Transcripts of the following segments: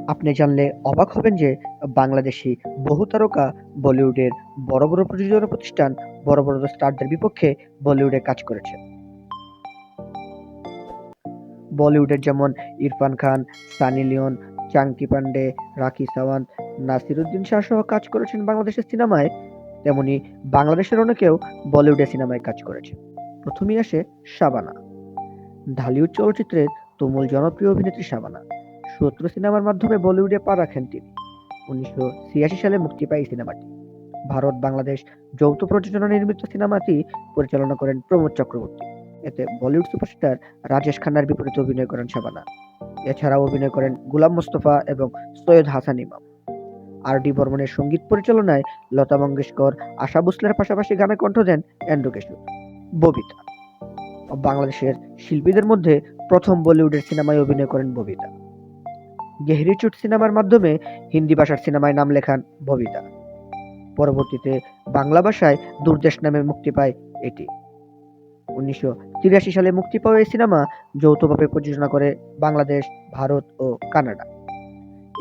আপনি জানলে অবাক হবেন যে বাংলাদেশী বহু তারকা বলিউডের বড় বড় প্রযোজনা প্রতিষ্ঠান, বড় বড় স্টারদের বিপক্ষে বলিউডে কাজ করেছেন। বলিউডের যেমন ইরফান খান, সানি লিওন, চাঙ্কি পান্ডে, রাখি সাওয়ান্ত, নাসিরুদ্দিন শাহ সহ কাজ করেছেন বাংলাদেশের সিনেমায়, তেমনি বাংলাদেশের অনেকেও বলিউডের সিনেমায় কাজ করেছেন। প্রথমেই আসে শাবানা। ঢালিউড চলচ্চিত্রের তুমুল জনপ্রিয় অভিনেত্রী শাবানা। শত্রু সিনেমার মাধ্যমে বলিউডে পা রাখেন তিনি। ১৯৮৬ সালে মুক্তি পায় এই সিনেমাটি। ভারত-বাংলাদেশ যৌথ প্রযোজনা নির্মিত সিনেমাটি পরিচালনা করেন প্রমোদ চক্রবর্তী। এতে বলিউড সুপারস্টার রাজেশ খান্নার বিপরীতে অভিনয় করেন শাবানা। এছাড়াও অভিনয় করেন গুলাম মোস্তফা এবং সৈয়দ হাসান ইমাম। আর ডি বর্মনের সঙ্গীত পরিচালনায় লতা মঙ্গেশকর, আশা ভোসলের পাশাপাশি গানে কণ্ঠ দেন এন্ড্রু কিশোর। ববিতা বাংলাদেশের শিল্পীদের মধ্যে প্রথম বলিউডের সিনেমায় অভিনয় করেন ববিতা। গেহরি চুট সিনেমার মাধ্যমে হিন্দি ভাষার সিনেমায় নাম লেখান ববিতা। পরবর্তীতে বাংলা ভাষায় দূরদেশ নামে মুক্তি পায় এটি। ১৯৮৩ সালে মুক্তি পাওয়া এই সিনেমা যৌথভাবে প্রযোজনা করে বাংলাদেশ, ভারত ও কানাডা।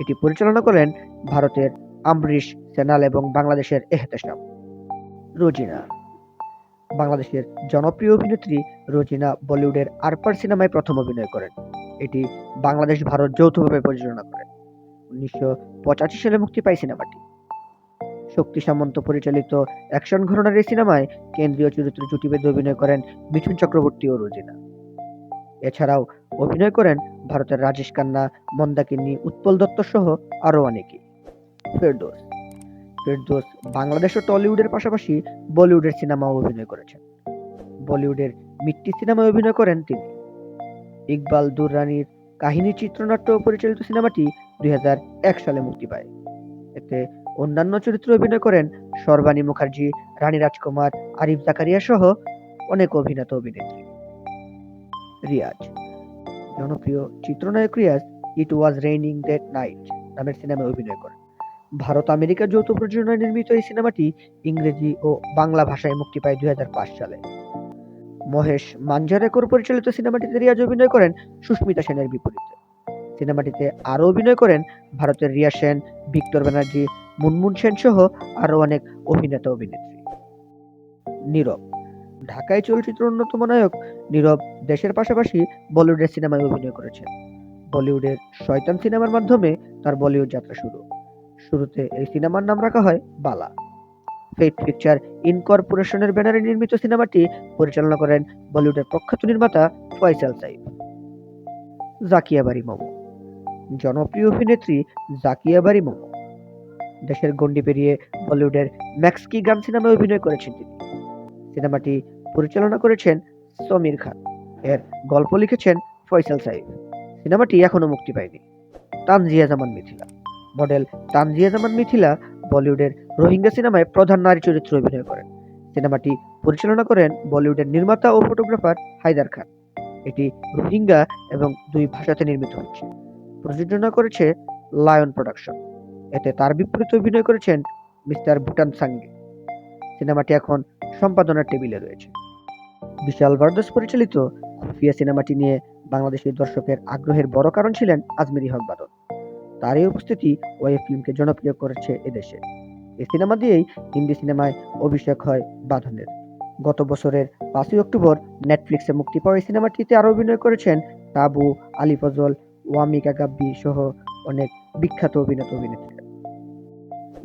এটি পরিচালনা করেন ভারতের আমরিশ সেনাল এবং বাংলাদেশের এহতেশাম। রোজিনা বাংলাদেশের জনপ্রিয় অভিনেত্রী রোজিনা বলিউডের আরপার সিনেমায় প্রথম অভিনয় করেন। এটি বাংলাদেশ ভারত যৌথভাবে প্রযোজনা করে। ১৯৮৫ সালে মুক্তি পায় সিনেমাটি। শক্তি সামন্ত পরিচালিত অ্যাকশন ঘরানার এই সিনেমায় কেন্দ্রীয় চরিত্রে জুটি বেঁধে অভিনয় করেন মিঠুন চক্রবর্তী ও রোজিনা। এছাড়াও অভিনয় করেন ভারতের রাজেশ খান্না, মন্দাকিনী, উৎপল দত্ত সহ আরও অনেকে। ফেরদৌস ফেরদৌস বাংলাদেশ ও টলিউডের পাশাপাশি বলিউডের সিনেমাও অভিনয় করেছেন। বলিউডের মিট্টি সিনেমায় অভিনয় করেন তিনি। ইকবাল দুররানির কাহিনী চিত্রনাট্য পরিচালিত সিনেমাটি ২০০১ সালে মুক্তি পায়। এতে অন্যান্য চরিত্রে অভিনয় করেন শর্বাণী মুখার্জি, রানী রাজকুমার, আরিফ জাকারিয়া সহ অনেক অভিনেতা অভিনেত্রী। রিয়াজ জনপ্রিয় চিত্রনায়ক রিয়াজ ইট ওয়াজ রেইনিং দ্যাট নাইট নামের সিনেমায় অভিনয় করেন। ভারত আমেরিকা যৌথ প্রযোজনায় নির্মিত এই সিনেমাটি ইংরেজি ও বাংলা ভাষায় মুক্তি পায় ২০০৫ সালে। মহেশ মাঞ্জারেকর পরিচালিত সিনেমাটিতে রিয়াজ অভিনয় করেন সুস্মিতা সেনের বিপরীতে। সিনেমাটিতে আরও অভিনয় করেন ভারতের রিয়া সেন, ভিক্টর ব্যানার্জি, মুনমুন সেন সহ আরও অনেক অভিনেতা অভিনেত্রী। নীরব ঢাকায় চলচ্চিত্রের অন্যতম নায়ক নীরব দেশের পাশাপাশি বলিউডের সিনেমায় অভিনয় করেছেন। বলিউডের শয়তান সিনেমার মাধ্যমে তার বলিউড যাত্রা শুরু। শুরুতে এই সিনেমার নাম রাখা হয় বালা। ফেট পিকচার ইনকর্পোরেশনের ব্যানারে নির্মিত সিনেমাটি পরিচালনা করেন বলিউডের প্রখ্যাত নির্মাতা ফয়সাল সাইফ। জাকিয়া বারি মম জনপ্রিয় অভিনেত্রী জাকিয়া বারি মম দেশের গণ্ডি পেরিয়ে বলিউডের ম্যাক্স কি গান সিনেমায় অভিনয় করেছেন তিনি। সিনেমাটি পরিচালনা করেছেন সমীর খান। এর গল্প লিখেছেন ফয়সাল সাইফ। সিনেমাটি এখনো মুক্তি পায়নি। তানজিয়া জামান মিথিলা মডেল তানজিয়া জামান মিথিলা বলিউডের রোহিঙ্গা সিনেমায় প্রধান নারী চরিত্রে অভিনয় করেন। সিনেমাটি পরিচালনা করেন বলিউডের নির্মাতা ও ফটোগ্রাফার হায়দার খান। এটি রোহিঙ্গা এবং দুই ভাষাতে নির্মিত হচ্ছে। প্রযোজনা করেছে লায়ন প্রোডাকশন। এতে তার বিপরীতে অভিনয় করেছেন মিস্টার ভুটান সাঙ্গে। সিনেমাটি এখন সম্পাদনার টেবিলে রয়েছে। বিশাল ভারদাস পরিচালিত খুফিয়া সিনেমাটি নিয়ে বাংলাদেশের দর্শকের আগ্রহের বড় কারণ ছিলেন আজমেরী হক বাদল। তার এই উপস্থিতি ওয়েব ফিল্মকে জনপ্রিয় করেছে এদেশে। এই সিনেমা দিয়েই হিন্দি সিনেমায় অভিষেক হয় বাঁধনের। গত বছরের ৫ই অক্টোবর নেটফ্লিক্সে মুক্তি পাওয়া এই সিনেমাটিতে আরও অভিনয় করেছেন তাবু, আলী ফজল, ওয়ামিকা গাব্বি সহ অনেক বিখ্যাত অভিনেতা অভিনেত্রীরা।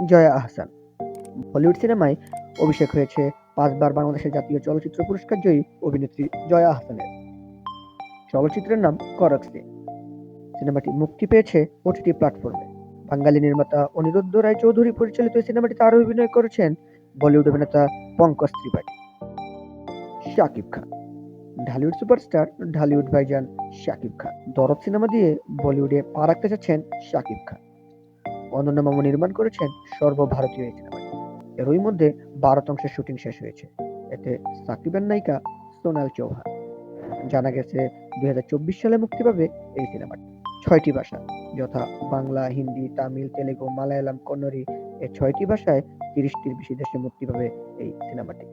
জয়া আহসান হলিউড সিনেমায় অভিষেক হয়েছে ৫বার বাংলাদেশের জাতীয় চলচ্চিত্র পুরস্কার জয়ী অভিনেত্রী জয়া আহসানের। চলচ্চিত্রের নাম করক সিং। সিনেমাটি মুক্তি পেয়েছে ওটিটি প্ল্যাটফর্মে। বাঙালি নির্মাতা অনিরুদ্ধ রায় চৌধুরী পরিচালিত এই সিনেমাটিতে আরও অভিনয় করেছেন বলিউড অভিনেতা পঙ্কজ ত্রিপাঠী। শাকিব খান ঢালিউড সুপারস্টার, ঢালিউড ভাইজান শাকিব খান। দরদ সিনেমা দিয়ে বলিউডে পা রাখতে যাচ্ছেন শাকিব খান। অনন্য মামুন নির্মাণ করেছেন সর্বভারতীয় এই সিনেমাটি। এরই মধ্যে ১২ অংশের শুটিং শেষ হয়েছে। এতে সাকিবের নায়িকা সোনাল চৌহান। জানা গেছে ২০২৪ সালে মুক্তি পাবে এই সিনেমাটি। ৬টি ভাষা যথা বাংলা, হিন্দি, তামিল, তেলেগু, মালায়ালাম, কন্নড়ি এই ৬টি ভাষায় ৩০টির বেশি দেশে মুক্তি পাবে এই সিনেমাটি।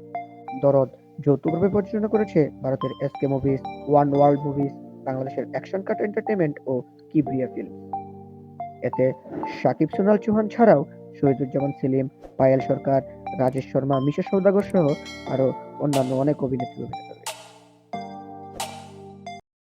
দরদ যৌথভাবে প্রযোজনা করেছে ভারতের SK movies, one world movies, বাংলাদেশের অ্যাকশন কাট এন্টারটেইনমেন্ট ও কিবরিয়া ফিল্মস। এতে শাকিব সোনাল চৌহান ছাড়াও শহীদুজ্জামান সেলিম, পায়েল সরকার, রাজেশ শর্মা, মিশা সওদাগর সহ আরও অন্যান্য অনেক অভিনেত্রী অভিনয়